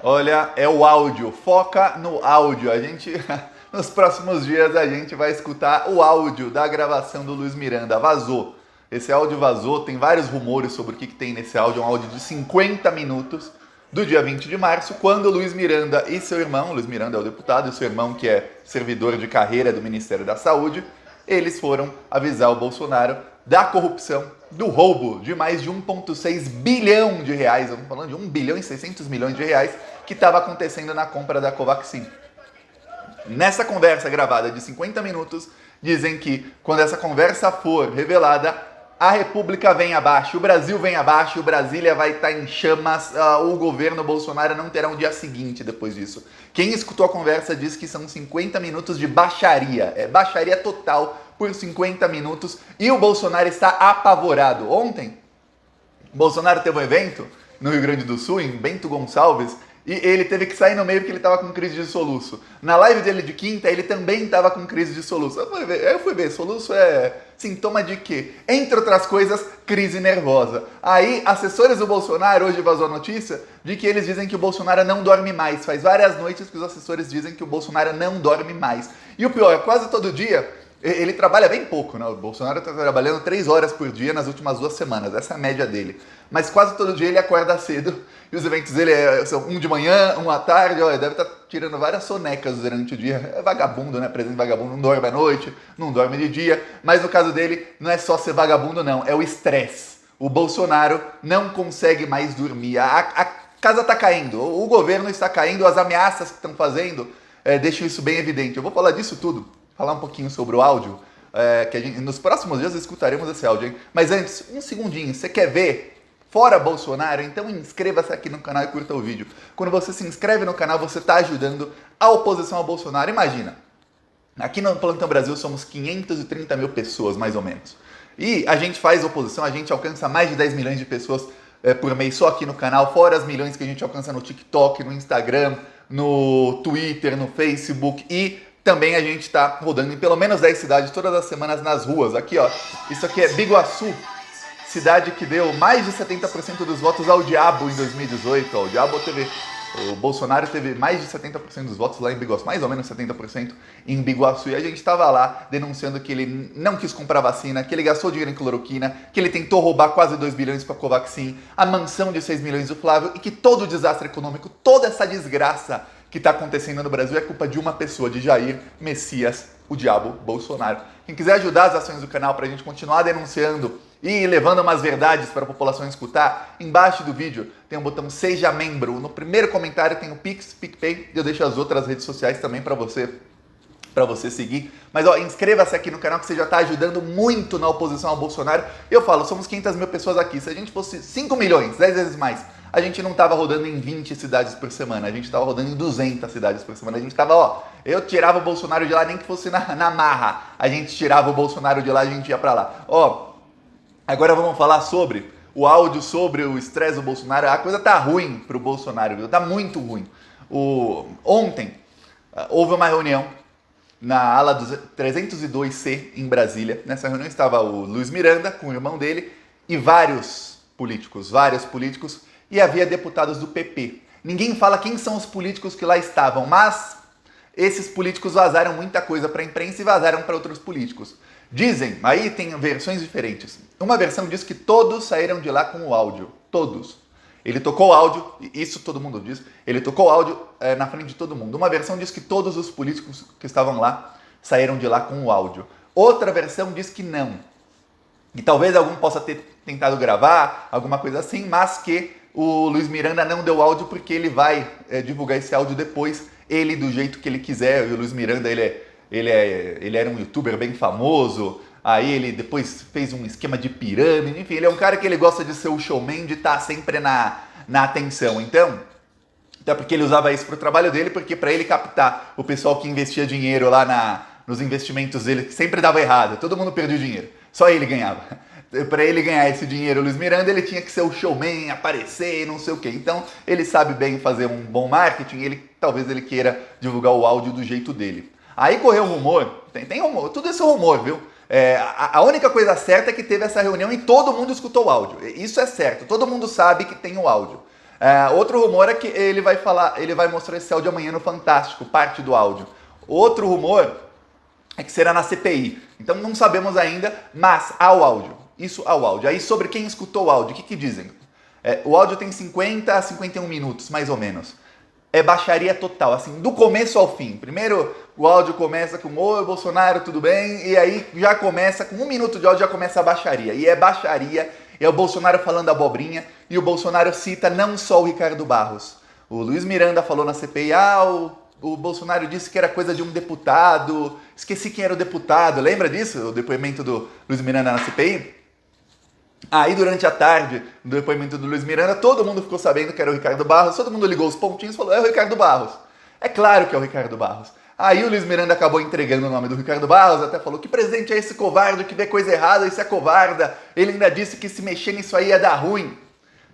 Olha, é o áudio. Foca no áudio. Nos próximos dias, a gente vai escutar o áudio da gravação do Luiz Miranda. Vazou. Esse áudio vazou. Tem vários rumores sobre o que tem nesse áudio. É um áudio de 50 minutos do dia 20 de março, quando o Luiz Miranda e seu irmão, Luiz Miranda é o deputado, e seu irmão, que é servidor de carreira do Ministério da Saúde, eles foram avisar o Bolsonaro da corrupção, do roubo de mais de 1,6 bilhão de reais, estamos falando de 1 bilhão e 600 milhões de reais, que estava acontecendo na compra da Covaxin. Nessa conversa gravada de 50 minutos, dizem que quando essa conversa for revelada, a República vem abaixo, o Brasil vem abaixo, Brasília vai estar em chamas, o governo Bolsonaro não terá um dia seguinte depois disso. Quem escutou a conversa diz que são 50 minutos de baixaria, é baixaria total por 50 minutos, e o Bolsonaro está apavorado. Ontem, Bolsonaro teve um evento no Rio Grande do Sul, em Bento Gonçalves, e ele teve que sair no meio porque ele estava com crise de soluço. Na live dele de quinta, ele também estava com crise de soluço. Eu fui ver, soluço é sintoma de quê? Entre outras coisas, crise nervosa. Aí, assessores do Bolsonaro, hoje vazou a notícia, de que eles dizem que o Bolsonaro não dorme mais. Faz várias noites que os assessores dizem que o Bolsonaro não dorme mais. E o pior, quase todo dia, ele trabalha bem pouco, né? O Bolsonaro está trabalhando 3 horas por dia nas últimas 2 semanas, essa é a média dele. Mas quase todo dia ele acorda cedo e os eventos dele são um de manhã, um à tarde, olha, deve estar tirando várias sonecas durante o dia. É vagabundo, né? Presidente vagabundo, não dorme à noite, não dorme de dia. Mas no caso dele, não é só ser vagabundo, não, é o estresse. O Bolsonaro não consegue mais dormir. A casa está caindo, o governo está caindo, as ameaças que estão fazendo deixam isso bem evidente. Eu vou falar disso tudo. Falar um pouquinho sobre o áudio, que nos próximos dias escutaremos esse áudio, hein? Mas antes, um segundinho, você quer ver fora Bolsonaro? Então inscreva-se aqui no canal e curta o vídeo. Quando você se inscreve no canal, você está ajudando a oposição ao Bolsonaro. Imagina, aqui no Plantão Brasil somos 530 mil pessoas, mais ou menos. E a gente faz oposição, a gente alcança mais de 10 milhões de pessoas por mês só aqui no canal, fora as milhões que a gente alcança no TikTok, no Instagram, no Twitter, no Facebook, e também a gente está rodando em pelo menos 10 cidades todas as semanas nas ruas. Aqui, ó, isso aqui é Biguaçu, cidade que deu mais de 70% dos votos ao Diabo em 2018. Ó, o Bolsonaro teve mais de 70% dos votos lá em Biguaçu, mais ou menos 70% em Biguaçu. E a gente estava lá denunciando que ele não quis comprar vacina, que ele gastou dinheiro em cloroquina, que ele tentou roubar quase 2 bilhões com a Covaxin, a mansão de 6 milhões do Flávio, e que todo o desastre econômico, toda essa desgraça que está acontecendo no Brasil é culpa de uma pessoa, de Jair Messias, o Diabo Bolsonaro. Quem quiser ajudar as ações do canal para a gente continuar denunciando e levando umas verdades para a população escutar, embaixo do vídeo tem um botão Seja Membro. No primeiro comentário tem o Pix, PicPay, e eu deixo as outras redes sociais também para você seguir. Mas ó, inscreva-se aqui no canal que você já está ajudando muito na oposição ao Bolsonaro. Eu falo, somos 500 mil pessoas aqui. Se a gente fosse 5 milhões, 10 vezes mais, a gente não estava rodando em 20 cidades por semana, a gente estava rodando em 200 cidades por semana. A gente estava, ó, eu tirava o Bolsonaro de lá, nem que fosse na marra. A gente tirava o Bolsonaro de lá, a gente ia para lá. Ó, agora vamos falar sobre o áudio, sobre o estresse do Bolsonaro. A coisa tá ruim pro Bolsonaro, viu? Tá muito ruim. Ontem houve uma reunião na ala dos 302C em Brasília. Nessa reunião estava o Luiz Miranda com o irmão dele e vários políticos, e havia deputados do PP. Ninguém fala quem são os políticos que lá estavam, mas esses políticos vazaram muita coisa para a imprensa e vazaram para outros políticos. Dizem, aí tem versões diferentes. Uma versão diz que todos saíram de lá com o áudio, todos. Ele tocou o áudio, isso todo mundo diz, ele tocou o áudio na frente de todo mundo. Uma versão diz que todos os políticos que estavam lá saíram de lá com o áudio. Outra versão diz que não. E talvez algum possa ter tentado gravar, alguma coisa assim, mas que o Luiz Miranda não deu áudio porque ele vai divulgar esse áudio depois, ele do jeito que ele quiser. E o Luiz Miranda, ele era um youtuber bem famoso, aí ele depois fez um esquema de pirâmide, enfim, ele é um cara que ele gosta de ser o showman, de estar sempre na atenção. Então, até porque ele usava isso para o trabalho dele, porque para ele captar o pessoal que investia dinheiro lá nos investimentos dele, que sempre dava errado, todo mundo perdia o dinheiro, só ele ganhava. Para ele ganhar esse dinheiro, o Luiz Miranda, ele tinha que ser o showman, aparecer, não sei o quê. Então, ele sabe bem fazer um bom marketing, talvez ele queira divulgar o áudio do jeito dele. Aí correu um rumor, tem rumor, tudo isso é rumor, viu? A única coisa certa é que teve essa reunião e todo mundo escutou o áudio. Isso é certo, todo mundo sabe que tem o áudio. Outro rumor é que ele vai mostrar esse áudio amanhã no Fantástico, parte do áudio. Outro rumor é que será na CPI. Então não sabemos ainda, mas há o áudio. Isso há o áudio. Aí sobre quem escutou o áudio, o que dizem? O áudio tem 50 a 51 minutos, mais ou menos. É baixaria total, assim, do começo ao fim. Primeiro o áudio começa com oi, Bolsonaro, tudo bem? E aí já começa, com 1 minuto de áudio já começa a baixaria. E é baixaria, é o Bolsonaro falando abobrinha, e o Bolsonaro cita não só o Ricardo Barros. O Luiz Miranda falou na CPI, o Bolsonaro disse que era coisa de um deputado, esqueci quem era o deputado, lembra disso? O depoimento do Luiz Miranda na CPI? Aí durante a tarde, no depoimento do Luiz Miranda, todo mundo ficou sabendo que era o Ricardo Barros, todo mundo ligou os pontinhos e falou, é o Ricardo Barros. É claro que é o Ricardo Barros. Aí o Luiz Miranda acabou entregando o nome do Ricardo Barros, até falou que presidente é esse covarde que vê coisa errada, isso é covarda. Ele ainda disse que se mexer nisso aí ia dar ruim.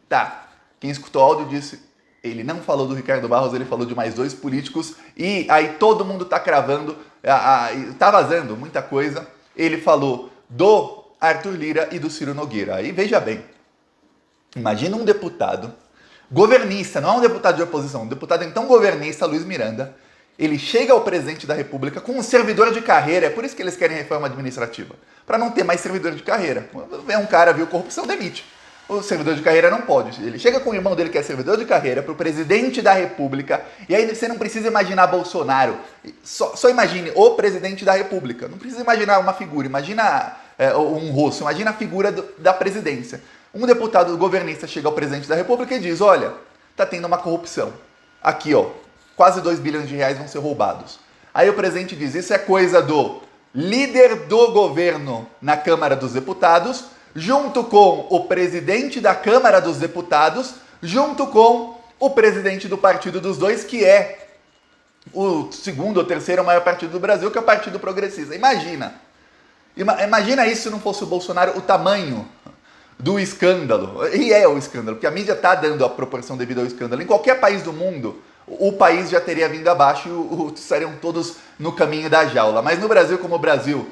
Tá, quem escutou o áudio disse, ele não falou do Ricardo Barros, ele falou de mais 2 políticos, e aí todo mundo tá cravando, tá vazando muita coisa. Ele falou do Arthur Lira e do Ciro Nogueira. Aí veja bem, imagina um deputado governista, não é um deputado de oposição, um deputado então governista, Luiz Miranda, ele chega ao presidente da República com um servidor de carreira, é por isso que eles querem reforma administrativa, para não ter mais servidor de carreira. É um cara, viu corrupção, demite. O servidor de carreira não pode. Ele chega com o irmão dele que é servidor de carreira para o presidente da República, e aí você não precisa imaginar Bolsonaro, só imagine o presidente da República, não precisa imaginar uma figura, imagina um rosto, imagina a figura da presidência. Um deputado governista chega ao presidente da República e diz, olha, tá tendo uma corrupção. Aqui, ó, quase 2 bilhões de reais vão ser roubados. Aí o presidente diz, isso é coisa do líder do governo na Câmara dos Deputados, junto com o presidente da Câmara dos Deputados, junto com o presidente do partido dos dois, que é o segundo ou terceiro maior partido do Brasil, que é o Partido Progressista. Imagina isso se não fosse o Bolsonaro, o tamanho do escândalo. E é o escândalo, porque a mídia está dando a proporção devida ao escândalo. Em qualquer país do mundo, o país já teria vindo abaixo e estariam todos no caminho da jaula. Mas no Brasil, como o Brasil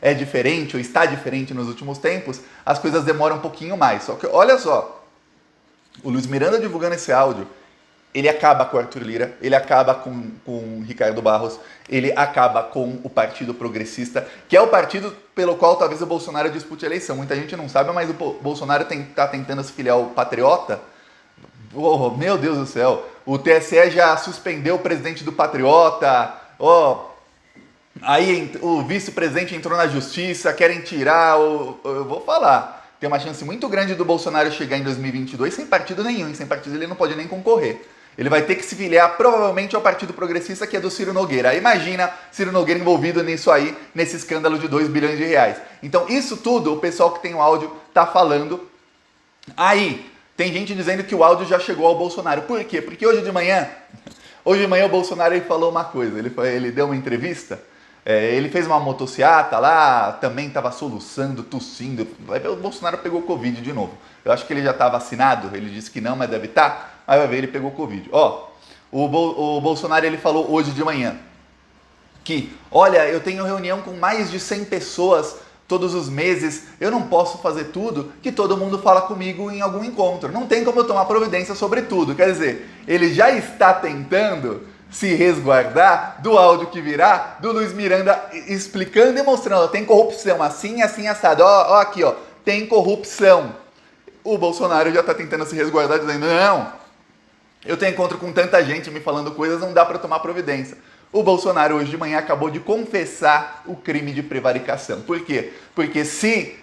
é diferente, ou está diferente nos últimos tempos, as coisas demoram um pouquinho mais. Só que, olha só, o Luiz Miranda divulgando esse áudio, ele acaba com o Arthur Lira, ele acaba com o Ricardo Barros, ele acaba com o Partido Progressista, que é o partido pelo qual talvez o Bolsonaro dispute a eleição. Muita gente não sabe, mas o Bolsonaro está tentando se filiar ao Patriota. Oh, meu Deus do céu, o TSE já suspendeu o presidente do Patriota, aí o vice-presidente entrou na justiça, querem tirar, eu vou falar, tem uma chance muito grande do Bolsonaro chegar em 2022 sem partido nenhum, sem partido ele não pode nem concorrer. Ele vai ter que se filiar provavelmente ao Partido Progressista, que é do Ciro Nogueira. Aí imagina Ciro Nogueira envolvido nisso aí, nesse escândalo de 2 bilhões de reais. Então isso tudo o pessoal que tem o áudio tá falando. Aí tem gente dizendo que o áudio já chegou ao Bolsonaro. Por quê? Porque hoje de manhã o Bolsonaro ele falou uma coisa, ele deu uma entrevista, ele fez uma motociata lá, também estava soluçando, tossindo. Vai ver, o Bolsonaro pegou Covid de novo. Eu acho que ele já está vacinado, ele disse que não, mas deve estar. Aí vai ver, ele pegou Covid. O Bolsonaro ele falou hoje de manhã que, olha, eu tenho reunião com mais de 100 pessoas todos os meses, eu não posso fazer tudo que todo mundo fala comigo em algum encontro. Não tem como eu tomar providência sobre tudo. Quer dizer, ele já está tentando se resguardar do áudio que virá do Luiz Miranda explicando e mostrando, tem corrupção, assim, assim, assado. Ó, aqui, ó, tem corrupção. O Bolsonaro já está tentando se resguardar dizendo, não, eu tenho encontro com tanta gente me falando coisas, não dá para tomar providência. O Bolsonaro hoje de manhã acabou de confessar o crime de prevaricação. Por quê? Porque se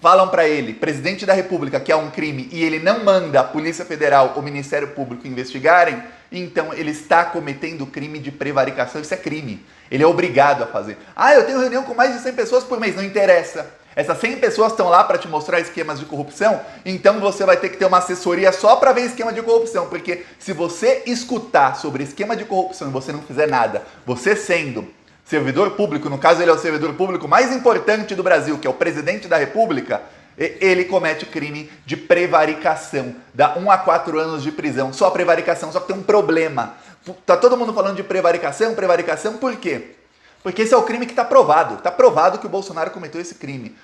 falam para ele, presidente da República, que é um crime, e ele não manda a Polícia Federal ou o Ministério Público investigarem, então ele está cometendo crime de prevaricação. Isso é crime. Ele é obrigado a fazer. Eu tenho reunião com mais de 100 pessoas por mês. Não interessa. Essas 100 pessoas estão lá para te mostrar esquemas de corrupção, então você vai ter que ter uma assessoria só para ver esquema de corrupção, porque se você escutar sobre esquema de corrupção e você não fizer nada, você sendo servidor público, no caso ele é o servidor público mais importante do Brasil, que é o presidente da República, ele comete crime de prevaricação, dá 1 a 4 anos de prisão, só prevaricação, só que tem um problema. Tá todo mundo falando de prevaricação, por quê? Porque esse é o crime que está provado. Está provado que o Bolsonaro cometeu esse crime.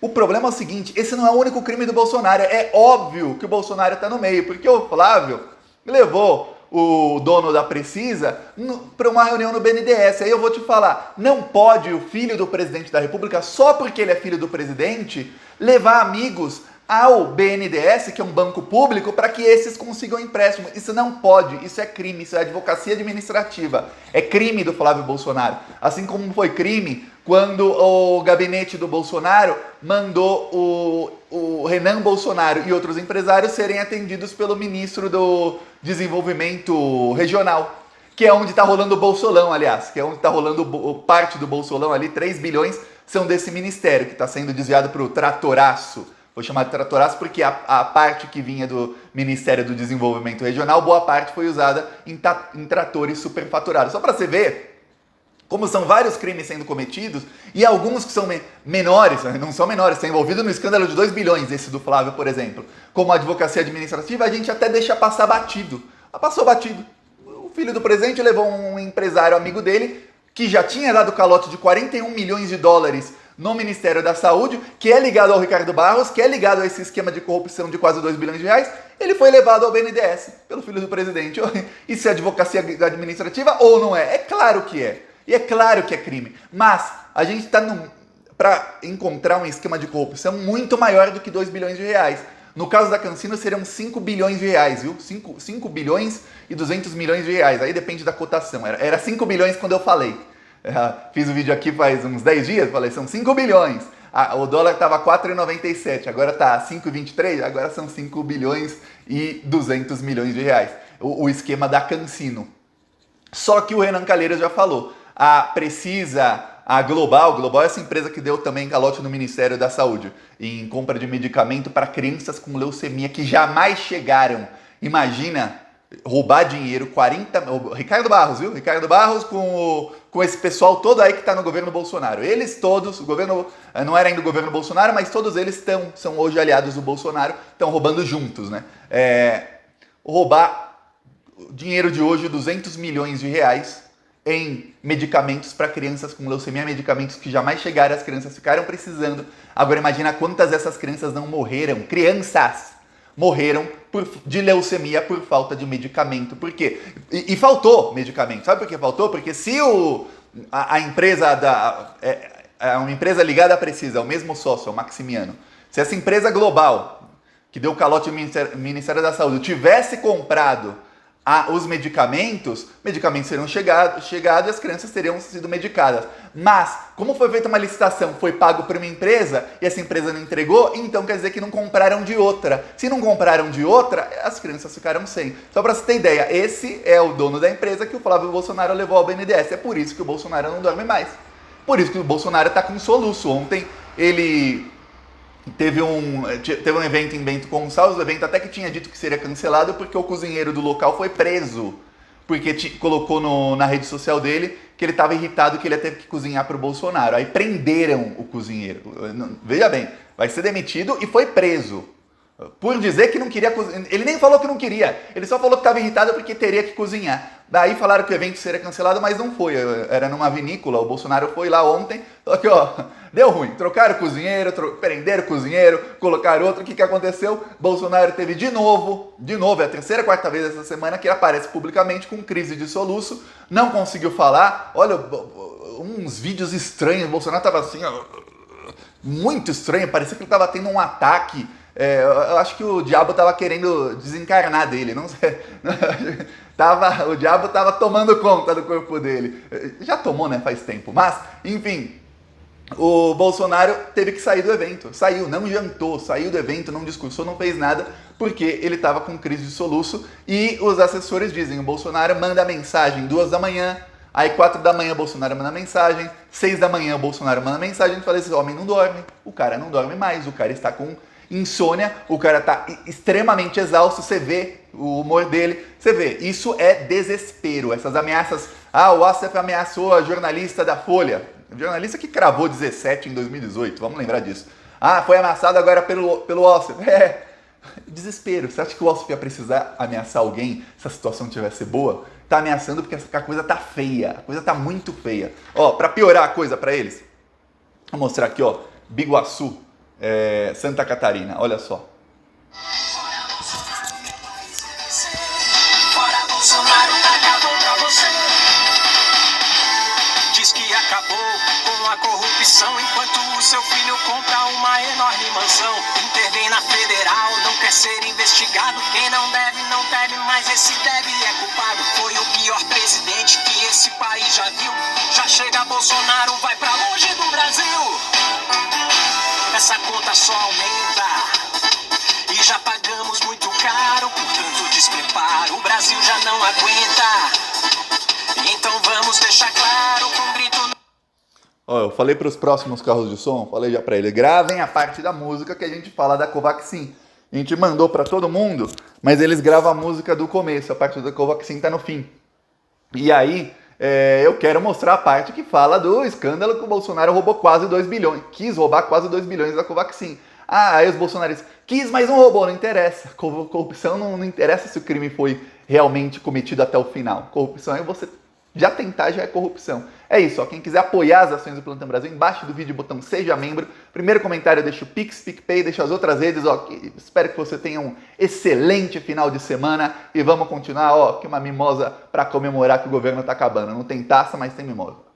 O problema é o seguinte, esse não é o único crime do Bolsonaro. É óbvio que o Bolsonaro está no meio, porque o Flávio levou o dono da Precisa para uma reunião no BNDES. Aí eu vou te falar, não pode o filho do presidente da República, só porque ele é filho do presidente, levar amigos ao BNDES, que é um banco público, para que esses consigam empréstimo. Isso não pode, isso é crime, isso é advocacia administrativa. É crime do Flávio Bolsonaro. Assim como foi crime quando o gabinete do Bolsonaro mandou o Renan Bolsonaro e outros empresários serem atendidos pelo ministro do Desenvolvimento Regional, que é onde está rolando o Bolsolão, aliás, que é onde está rolando parte do Bolsolão ali, 3 bilhões são desse ministério, que está sendo desviado para o tratoraço. Vou chamar de tratoraço porque a parte que vinha do Ministério do Desenvolvimento Regional, boa parte foi usada em tratores superfaturados. Só para você ver como são vários crimes sendo cometidos, e alguns que são menores, não são menores, estão envolvidos no escândalo de 2 bilhões, esse do Flávio, por exemplo. Como a advocacia administrativa, a gente até deixa passar batido. Passou batido. O filho do presidente levou um empresário amigo dele, que já tinha dado calote de 41 milhões de dólares no Ministério da Saúde, que é ligado ao Ricardo Barros, que é ligado a esse esquema de corrupção de quase 2 bilhões de reais, ele foi levado ao BNDES pelo filho do presidente. Isso é advocacia administrativa ou não é? É claro que é. E é claro que é crime. Mas a gente está para encontrar um esquema de corrupção muito maior do que 2 bilhões de reais. No caso da Cancino seriam 5 bilhões de reais, viu? 5 bilhões e 200 milhões de reais. Aí depende da cotação. Era 5 bilhões quando eu falei. Fiz o vídeo aqui faz uns 10 dias, falei, são 5 bilhões. O dólar estava 4,97, agora está 5,23, agora são 5 bilhões e 200 milhões de reais. O esquema da Cancino. Só que o Renan Calheiros já falou, a Precisa, a Global é essa empresa que deu também calote no Ministério da Saúde em compra de medicamento para crianças com leucemia que jamais chegaram. Imagina roubar dinheiro, 40... O Ricardo Barros, viu? Ricardo Barros com esse pessoal todo aí que está no governo Bolsonaro. Eles todos, o governo não era ainda o governo Bolsonaro, mas todos eles são hoje aliados do Bolsonaro, estão roubando juntos, né? Roubar dinheiro de hoje, 200 milhões de reais em medicamentos para crianças com leucemia, medicamentos que jamais chegaram, as crianças ficaram precisando. Agora imagina quantas dessas crianças não morreram, crianças morreram de leucemia por falta de medicamento. Por quê? E faltou medicamento. Sabe por que faltou? Porque se a empresa uma empresa ligada à Precisa, o mesmo sócio, o Maximiano, se essa empresa global, que deu calote no Ministério da Saúde, tivesse comprado os medicamentos seriam chegados e as crianças teriam sido medicadas. Mas, como foi feita uma licitação, foi pago por uma empresa e essa empresa não entregou, então quer dizer que não compraram de outra. Se não compraram de outra, as crianças ficaram sem. Só para você ter ideia, esse é o dono da empresa que o Flávio Bolsonaro levou ao BNDES. É por isso que o Bolsonaro não dorme mais. Por isso que o Bolsonaro está com soluço. Ontem ele teve um evento em Bento Gonçalves, o evento até que tinha dito que seria cancelado porque o cozinheiro do local foi preso, porque colocou na rede social dele que ele estava irritado que ele ia ter que cozinhar para o Bolsonaro. Aí prenderam o cozinheiro. Veja bem, vai ser demitido e foi preso. Por dizer que não queria cozinhar. Ele nem falou que não queria, ele só falou que estava irritado porque teria que cozinhar. Daí falaram que o evento seria cancelado, mas não foi. Era numa vinícola, o Bolsonaro foi lá ontem, só que deu ruim. Trocaram o cozinheiro, prenderam o cozinheiro, colocaram outro. O que aconteceu? Bolsonaro teve de novo, é a terceira, quarta vez essa semana que ele aparece publicamente com crise de soluço, não conseguiu falar. Olha, uns vídeos estranhos, o Bolsonaro estava assim, muito estranho, parecia que ele estava tendo um ataque. Eu acho que o diabo estava querendo desencarnar dele, não sei. O diabo estava tomando conta do corpo dele. Já tomou, né? Faz tempo. Mas, enfim, o Bolsonaro teve que sair do evento. Saiu, não jantou, saiu do evento, não discursou, não fez nada, porque ele estava com crise de soluço. E os assessores dizem, o Bolsonaro manda mensagem 2 da manhã, aí 4 da manhã o Bolsonaro manda mensagem, 6 da manhã o Bolsonaro manda mensagem, e fala, esse homem não dorme, o cara não dorme mais, o cara está com insônia, o cara tá extremamente exausto, você vê o humor dele, você vê, isso é desespero, essas ameaças, o Assef ameaçou a jornalista da Folha, jornalista que cravou 17 em 2018, vamos lembrar disso, foi ameaçado agora pelo Assef, desespero, você acha que o Assef ia precisar ameaçar alguém se a situação tivesse boa? Tá ameaçando porque a coisa tá feia, a coisa tá muito feia, pra piorar a coisa pra eles, vou mostrar aqui, Biguaçu, Santa Catarina. Olha só. Fora Bolsonaro, acabou pra você. Diz que acabou com a corrupção, enquanto o seu filho compra uma enorme mansão. Intervém na federal, não quer ser investigado. Quem não deve, mas esse deve é culpado. Foi o pior presidente que esse país já viu. Já chega Bolsonaro, vai pra longe do Brasil. Essa conta só aumenta e já pagamos muito caro por tanto despreparo. O Brasil já não aguenta. Então vamos deixar claro com um grito. Ó, eu falei para os próximos carros de som, falei já para ele, gravem a parte da música que a gente fala da Covaxin. A gente mandou para todo mundo, mas eles gravam a música do começo, a parte da Covaxin tá no fim. E aí, eu quero mostrar a parte que fala do escândalo que o Bolsonaro roubou quase 2 bilhões, quis roubar quase 2 bilhões da Covaxin. Ah, aí os bolsonaristas, quis, mas não roubou, não interessa. Corrupção não interessa se o crime foi realmente cometido até o final. Corrupção é você já tentar, já é corrupção. É isso, ó. Quem quiser apoiar as ações do Plantão Brasil, embaixo do vídeo o botão Seja Membro. Primeiro comentário, deixa o Pix, PicPay, deixa as outras redes, ó. Espero que você tenha um excelente final de semana e vamos continuar, ó, que uma mimosa para comemorar que o governo tá acabando. Não tem taça, mas tem mimosa.